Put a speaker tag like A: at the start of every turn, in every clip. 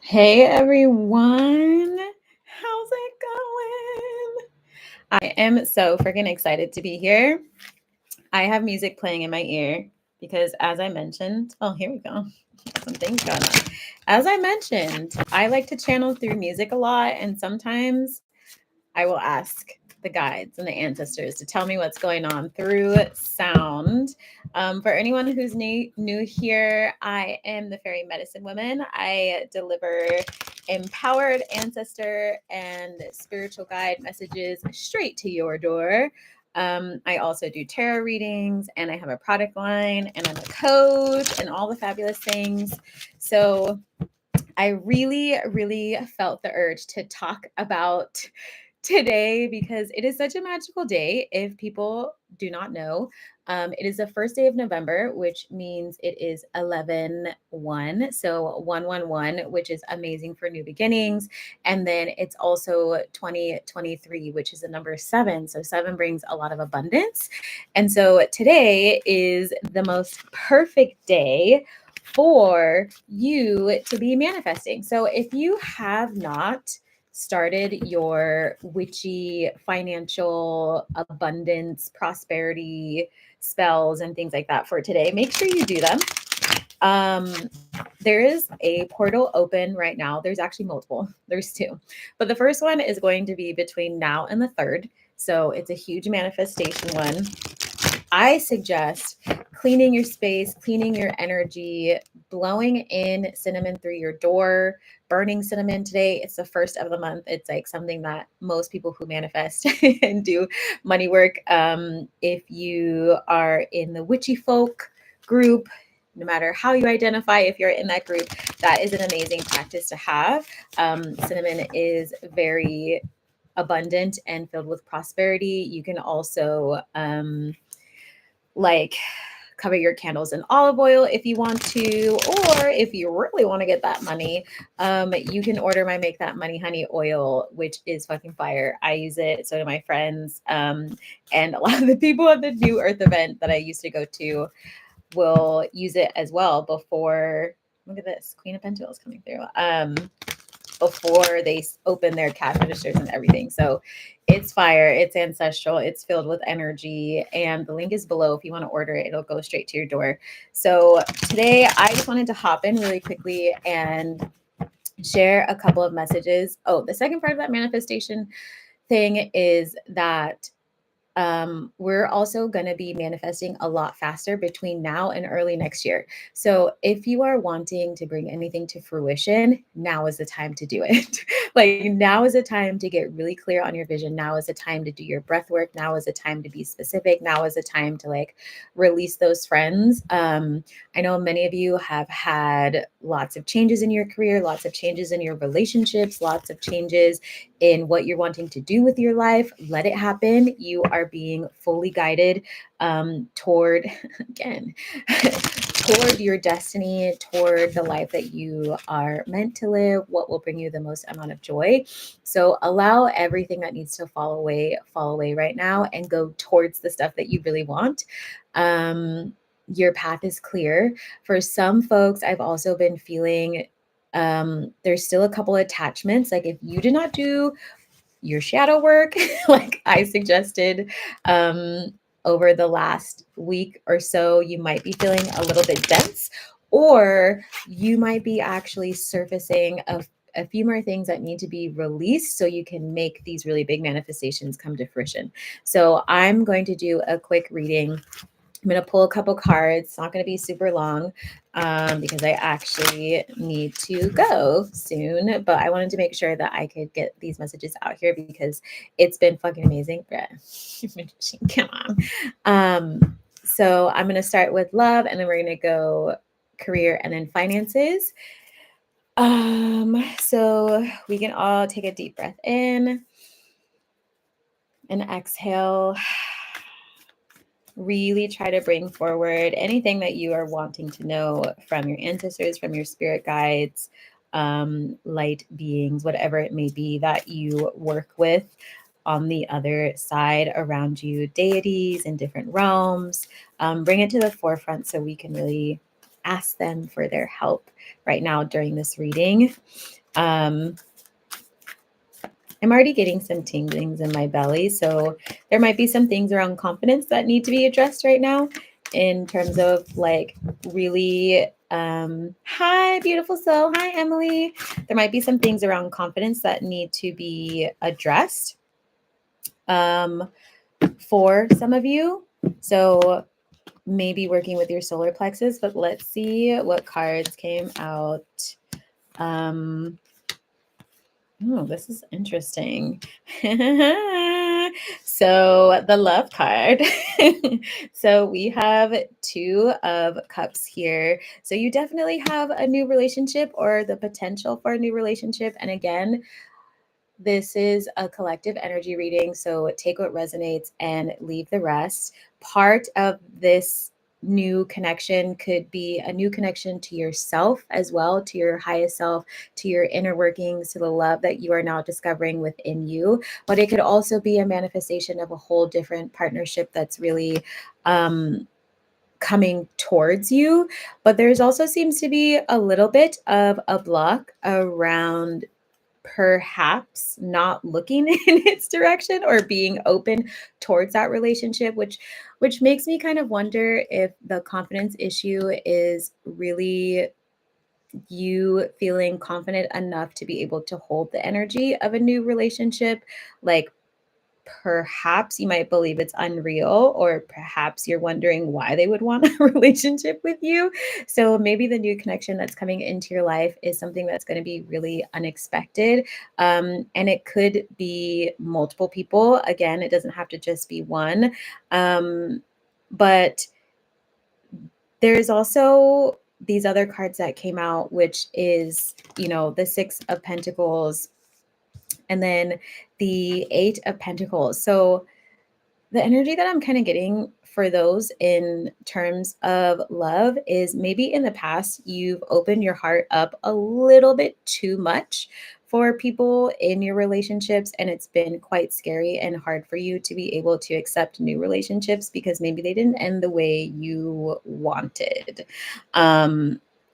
A: Hey everyone, how's it going? I am so freaking excited to be here. I have music playing in my ear because, as I mentioned, here we go. Some things going on. As I mentioned, I like to channel through music a lot, and sometimes I will ask the guides and the ancestors to tell me what's going on through sound. For anyone who's new here, I am the fairy medicine woman. I deliver empowered ancestor and spiritual guide messages straight to your door. I also do tarot readings, and I have a product line, and I'm a coach and all the fabulous things. So I really, really felt the urge to talk about today because it is such a magical day. If people do not know, it is the first day of November, which means it is 11/1. So 111, which is amazing for new beginnings. And then it's also 2023, which is the number seven. So seven brings a lot of abundance. And so today is the most perfect day for you to be manifesting. So if you have not started your witchy financial abundance, prosperity spells and things like that for today, make sure you do them. There is a portal open right now. There's actually multiple. There's two. But the first one is going to be between now and the 3rd. So it's a huge manifestation one. I suggest cleaning your space, cleaning your energy, blowing in cinnamon through your door, burning cinnamon today. It's the first of the month. It's like something that most people who manifest and do money work, if you are in the witchy folk group, no matter how you identify, if you're in that group, that is an amazing practice to have. Cinnamon is very abundant and filled with prosperity. You can also like cover your candles in olive oil if you want to, or if you really want to get that money, you can order my Make That Money Honey oil, which is fucking fire. I use it, so do my friends, and a lot of the people at the New Earth event that I used to go to will use it as well before. Look at this, Queen of Pentacles coming through. Before they open their cash registers and everything. So it's fire, it's ancestral, it's filled with energy, and the link is below. If you want to order it, it'll go straight to your door. So today I just wanted to hop in really quickly and share a couple of messages. Oh, the second part of that manifestation thing is that we're also going to be manifesting a lot faster between now and early next year. So if you are wanting to bring anything to fruition, now is the time to do it. Like now is the time to get really clear on your vision. Now is the time to do your breath work. Now is the time to be specific. Now is the time to like release those friends. I know many of you have had lots of changes in your career, lots of changes in your relationships, lots of changes in what you're wanting to do with your life. Let it happen. You are being fully guided toward, again, toward your destiny, toward the life that you are meant to live, what will bring you the most amount of joy. So allow everything that needs to fall away right now, and go towards the stuff that you really want. Your path is clear. For some folks, I've also been feeling there's still a couple attachments. Like if you did not do your shadow work, like I suggested, over the last week or so, you might be feeling a little bit dense, or you might be actually surfacing a few more things that need to be released so you can make these really big manifestations come to fruition. So I'm going to do a quick reading. I'm going to pull a couple cards. It's not going to be super long because I actually need to go soon. But I wanted to make sure that I could get these messages out here because it's been fucking amazing. Come on. So I'm going to start with love, and then we're going to go career and then finances. So we can all take a deep breath in and exhale. Really try to bring forward anything that you are wanting to know from your ancestors, from your spirit guides, light beings, whatever it may be that you work with on the other side around you, deities in different realms. Bring it to the forefront so we can really ask them for their help right now during this reading. I'm already getting some tinglings in my belly, so there might be some things around confidence that need to be addressed right now in terms of like really hi beautiful soul, hi Emily. There might be some things around confidence that need to be addressed for some of you. So maybe working with your solar plexus, but let's see what cards came out. Oh, this is interesting. So the love card. So we have 2 of cups here. So you definitely have a new relationship or the potential for a new relationship. And again, this is a collective energy reading. So take what resonates and leave the rest. Part of this new connection could be a new connection to yourself as well, to your highest self, to your inner workings, to the love that you are now discovering within you. But it could also be a manifestation of a whole different partnership that's really coming towards you. But there's also seems to be a little bit of a block around perhaps not looking in its direction or being open towards that relationship, which makes me kind of wonder if the confidence issue is really you feeling confident enough to be able to hold the energy of a new relationship. Like perhaps you might believe it's unreal, or perhaps you're wondering why they would want a relationship with you. So maybe the new connection that's coming into your life is something that's going to be really unexpected. And it could be multiple people. Again, it doesn't have to just be one. But there's also these other cards that came out, which is, the 6 of Pentacles and then the 8 of Pentacles. So the energy that I'm kind of getting for those in terms of love is maybe in the past you've opened your heart up a little bit too much for people in your relationships, and it's been quite scary and hard for you to be able to accept new relationships because maybe they didn't end the way you wanted.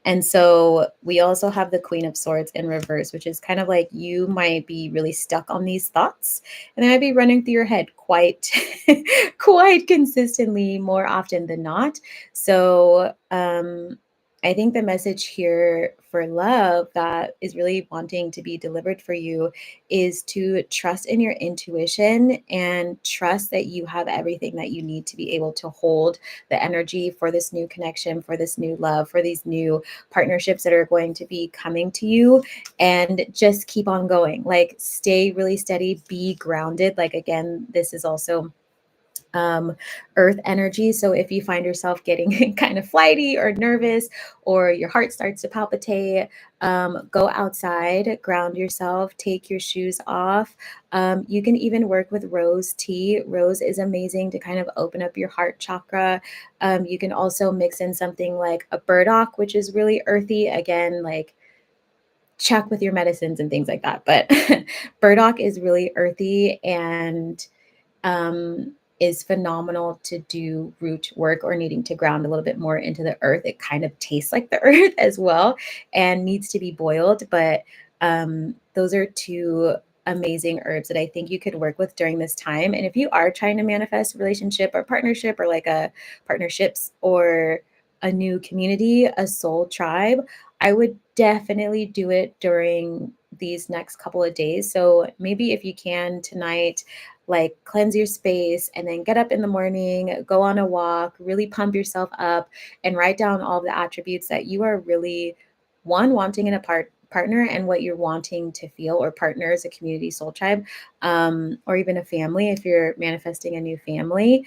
A: And so we also have the Queen of Swords in reverse, which is kind of like you might be really stuck on these thoughts and they might be running through your head quite quite consistently more often than not. So I think the message here for love that is really wanting to be delivered for you is to trust in your intuition and trust that you have everything that you need to be able to hold the energy for this new connection, for this new love, for these new partnerships that are going to be coming to you, and just keep on going. Like stay really steady, be grounded. Like again, this is also earth energy. So if you find yourself getting kind of flighty or nervous, or your heart starts to palpitate, go outside, ground yourself, take your shoes off. You can even work with rose tea. Rose is amazing to kind of open up your heart chakra. You can also mix in something like a burdock, which is really earthy. Again, like check with your medicines and things like that. But burdock is really earthy and is phenomenal to do root work or needing to ground a little bit more into the earth. It kind of tastes like the earth as well and needs to be boiled. But those are 2 amazing herbs that I think you could work with during this time. And if you are trying to manifest a relationship or partnership or like a partnerships or a new community, a soul tribe, I would definitely do it during these next couple of days. So maybe if you can tonight, like cleanse your space and then get up in the morning, go on a walk, really pump yourself up and write down all the attributes that you are really wanting in a partner and what you're wanting to feel, or partners, a community soul tribe, or even a family if you're manifesting a new family,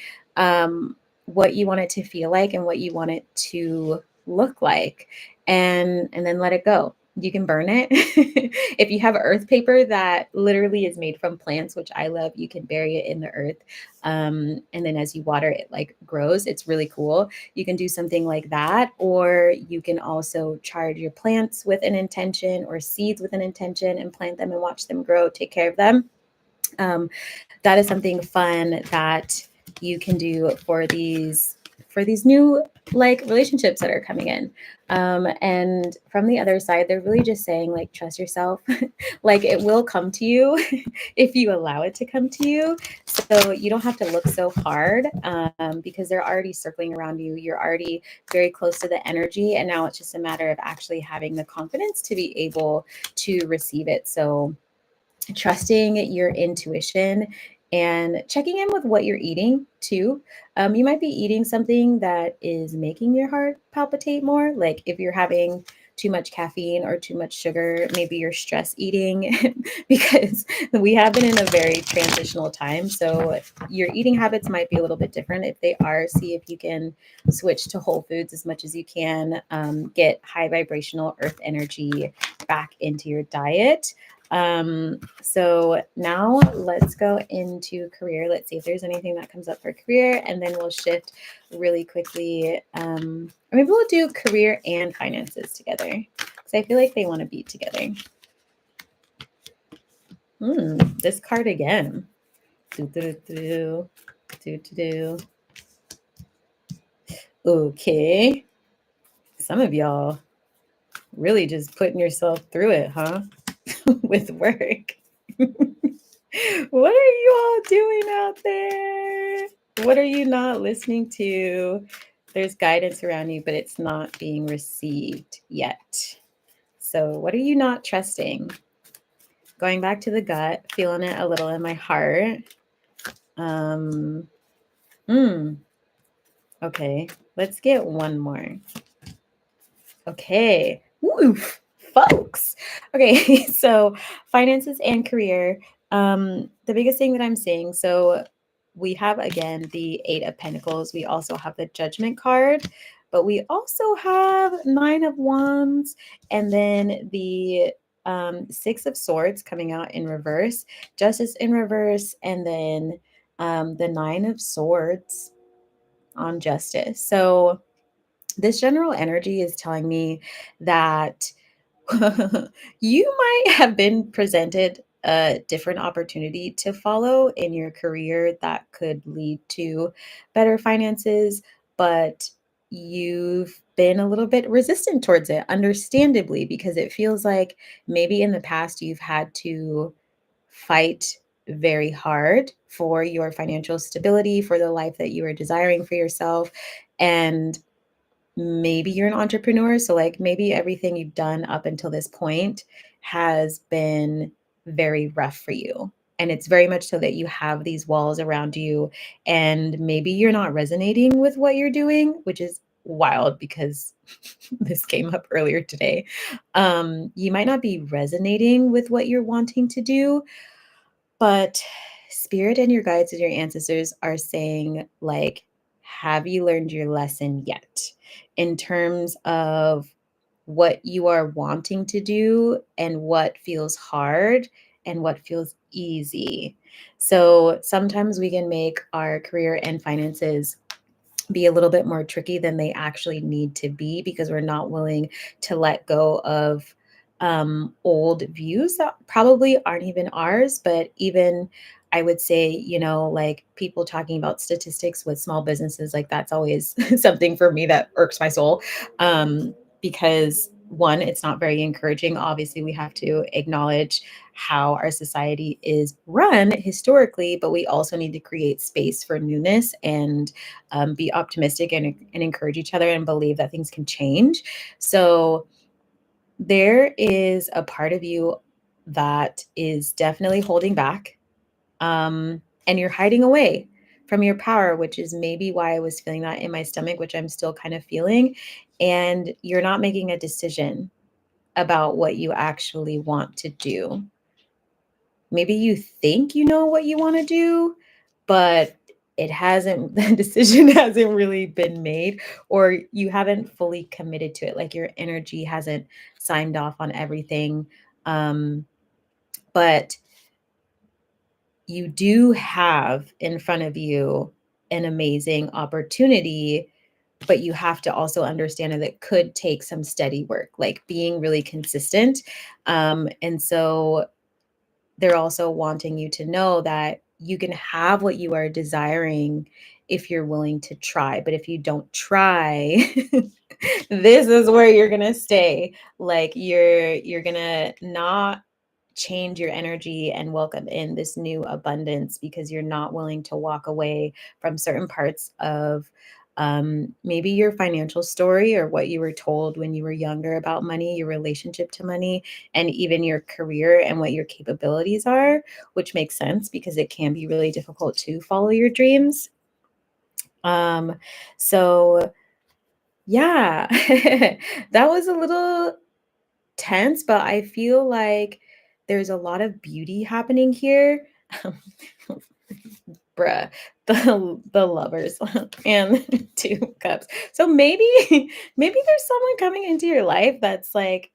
A: what you want it to feel like and what you want it to look like, and then let it go. You can burn it. If you have earth paper that literally is made from plants, which I love, you can bury it in the earth. And then as you water it, like grows. It's really cool. You can do something like that, or you can also charge your plants with an intention or seeds with an intention and plant them and watch them grow, take care of them. That is something fun that you can do for these for these new like relationships that are coming in. And from the other side, they're really just saying like, trust yourself. Like it will come to you if you allow it to come to you. So you don't have to look so hard because they're already circling around you. You're already very close to the energy. And now it's just a matter of actually having the confidence to be able to receive it. So trusting your intuition and checking in with what you're eating too. You might be eating something that is making your heart palpitate more. Like if you're having too much caffeine or too much sugar, maybe you're stress eating because we have been in a very transitional time. So your eating habits might be a little bit different. If they are, see if you can switch to whole foods as much as you can, get high vibrational earth energy back into your diet. So now let's go into career. Let's see if there's anything that comes up for career, and then we'll shift really quickly. Or maybe we'll do career and finances together because I feel like they want to be together. This card again. Do, do, do, do, do, do. Okay. Some of y'all really just putting yourself through it, huh? With work. What are you all doing out there? What are you not listening to? There's guidance around you, but it's not being received yet. So, what are you not trusting? Going back to the gut, feeling it a little in my heart. Okay, let's get one more. Okay. Woof, folks. Okay, so finances and career. The biggest thing that I'm seeing, so we have again the Eight of Pentacles. We also have the Judgment card, but we also have Nine of Wands, and then the Six of Swords coming out in reverse, Justice in reverse, and then the Nine of Swords on Justice. So this general energy is telling me that you might have been presented a different opportunity to follow in your career that could lead to better finances, but you've been a little bit resistant towards it, understandably, because it feels like maybe in the past you've had to fight very hard for your financial stability, for the life that you are desiring for yourself. And maybe you're an entrepreneur, so like maybe everything you've done up until this point has been very rough for you, and it's very much so that you have these walls around you, and maybe you're not resonating with what you're doing, which is wild because this came up earlier today. You might not be resonating with what you're wanting to do, but spirit and your guides and your ancestors are saying, like, have you learned your lesson yet? In terms of what you are wanting to do and what feels hard and what feels easy. So sometimes we can make our career and finances be a little bit more tricky than they actually need to be because we're not willing to let go of old views that probably aren't even ours. But even I would say, like people talking about statistics with small businesses, like that's always something for me that irks my soul. Because one, it's not very encouraging. Obviously, we have to acknowledge how our society is run historically, but we also need to create space for newness and be optimistic and encourage each other and believe that things can change. So there is a part of you that is definitely holding back, and you're hiding away from your power, which is maybe why I was feeling that in my stomach, which I'm still kind of feeling. And you're not making a decision about what you actually want to do. Maybe you think you know what you want to do, but the decision hasn't really been made, or you haven't fully committed to it. Like your energy hasn't signed off on everything. But you do have in front of you an amazing opportunity, but you have to also understand that it could take some steady work, like being really consistent. And so they're also wanting you to know that you can have what you are desiring if you're willing to try. But if you don't try, this is where you're gonna stay. Like you're gonna not change your energy and welcome in this new abundance because you're not willing to walk away from certain parts of maybe your financial story or what you were told when you were younger about money, your relationship to money, and even your career and what your capabilities are, which makes sense because it can be really difficult to follow your dreams. Um, so yeah, that was a little tense, but I feel like there's a lot of beauty happening here. Bruh, the lovers and 2 cups. So maybe maybe there's someone coming into your life that's like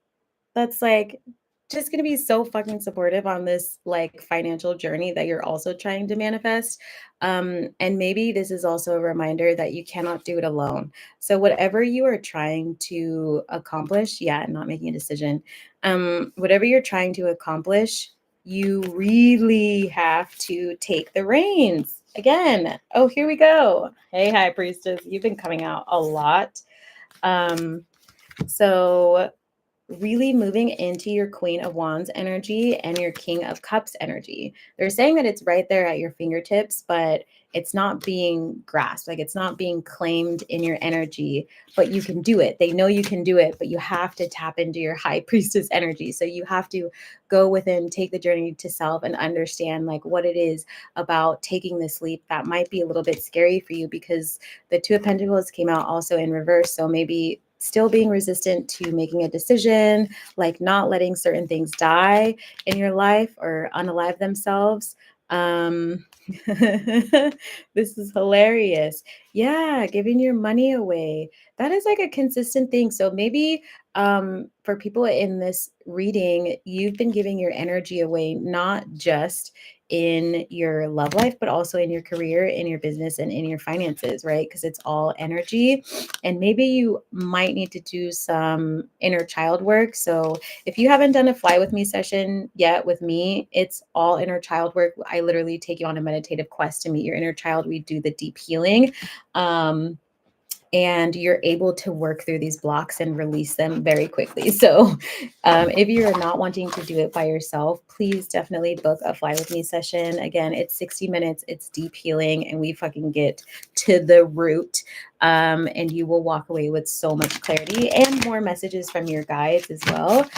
A: just going to be so fucking supportive on this like financial journey that you're also trying to manifest. And maybe this is also a reminder that you cannot do it alone. So whatever you are trying to accomplish, yeah, not making a decision, whatever you're trying to accomplish, you really have to take the reins again. Oh, here we go. Hey, high priestess, you've been coming out a lot. So really moving into your Queen of Wands energy and your King of Cups energy. They're saying that it's right there at your fingertips, but it's not being grasped. Like it's not being claimed in your energy, but you can do it. They know you can do it, but you have to tap into your High Priestess energy. So you have to go within, take the journey to self and understand like what it is about taking this leap that might be a little bit scary for you because the Two of Pentacles came out also in reverse. So maybe still being resistant to making a decision, like not letting certain things die in your life or unalive themselves. Um, this is hilarious. Yeah, giving your money away. That is like a consistent thing. So maybe for people in this reading, you've been giving your energy away, not just in your love life, but also in your career, in your business, and in your finances, right? Because it's all energy. And maybe you might need to do some inner child work. So if you haven't done a fly with me session yet with me, it's all inner child work. I literally take you on a meditative quest to meet your inner child. We do the deep healing. And you're able to work through these blocks and release them very quickly. So, if you're not wanting to do it by yourself, please definitely book a fly with me session. Again, it's 60 minutes, it's deep healing, and we fucking get to the root. And you will walk away with so much clarity and more messages from your guides as well.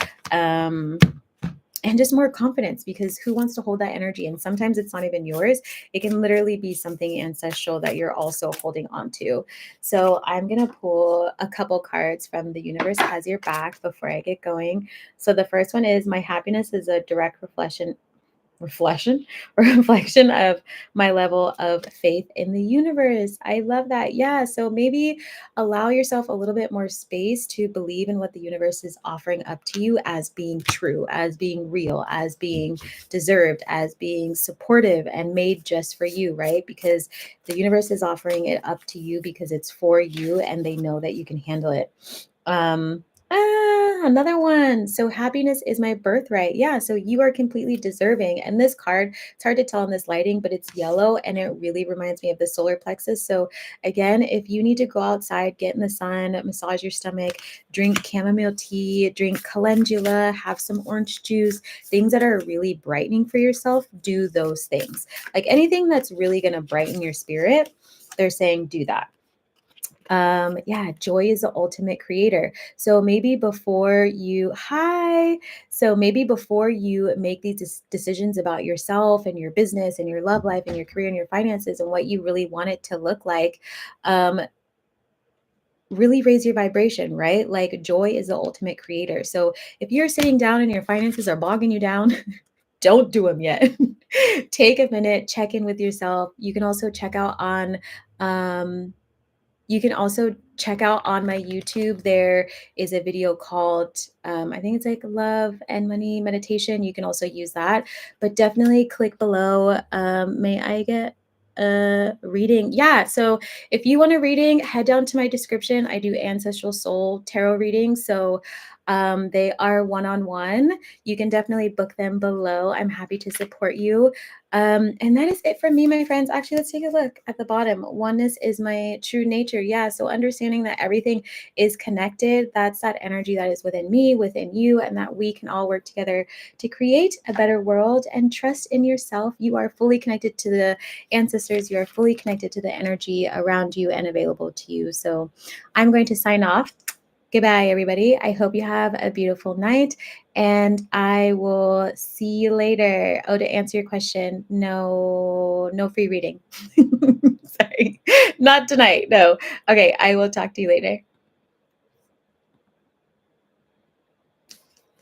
A: And just more confidence because who wants to hold that energy? And sometimes it's not even yours. It can literally be something ancestral that you're also holding on to. So I'm going to pull a couple cards from The Universe Has Your Back before I get going. So the first one is my happiness is a direct reflection of my level of faith in the universe. I love that. Yeah, so maybe allow yourself a little bit more space to believe in what the universe is offering up to you as being true, as being real, as being deserved, as being supportive and made just for you, right? Because the universe is offering it up to you because it's for you and they know that you can handle it. Another one. So happiness is my birthright. Yeah. So you are completely deserving. And this card, it's hard to tell in this lighting, but it's yellow and it really reminds me of the solar plexus. So again, if you need to go outside, get in the sun, massage your stomach, drink chamomile tea, drink calendula, have some orange juice, things that are really brightening for yourself, do those things. Like anything that's really going to brighten your spirit, they're saying do that. Yeah, joy is the ultimate creator. So maybe before you make these decisions about yourself and your business and your love life and your career and your finances and what you really want it to look like, really raise your vibration, right? Like joy is the ultimate creator. So if you're sitting down and your finances are bogging you down, don't do them yet. Take a minute, check in with yourself. You can also check out on my YouTube. There is a video called, I think it's like Love and Money Meditation. You can also use that, but definitely click below. May I get a reading? Yeah. So if you want a reading, head down to my description. I do ancestral soul tarot readings. So They are one-on-one. You can definitely book them below. I'm happy to support you. And that is it for me, my friends. Actually, let's take a look at the bottom. Oneness is my true nature. Yeah. So understanding that everything is connected, that's that energy that is within me, within you, and that we can all work together to create a better world. And trust in yourself. You are fully connected to the ancestors. You are fully connected to the energy around you and available to you. So I'm going to sign off. Goodbye, everybody. I hope you have a beautiful night, and I will see you later. Oh, to answer your question, no free reading. Sorry, not tonight. No. Okay, I will talk to you later.